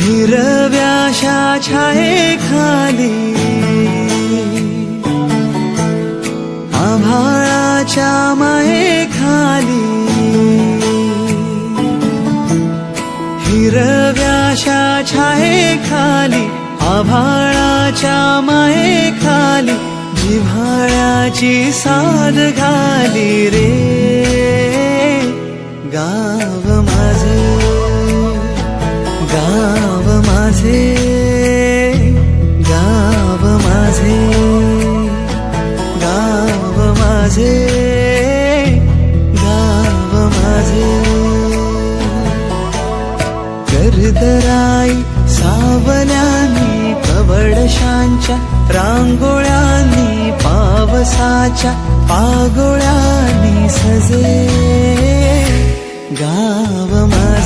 हिरव्याशा छायेखाली आभाळाच्या मायेखाली हिरव्याशा छायेखाली आभाळाच्या मायेखाली जिव्हाळ्याची साद घाली रे गाव माझे गाव माझे गाव माझे गाव माझे गाव माझे कर्दराई सावल्यानी कवडशांच्या रांगोळ्यांनी पावसाच्या पागोळ्यांनी सजे गाव माझे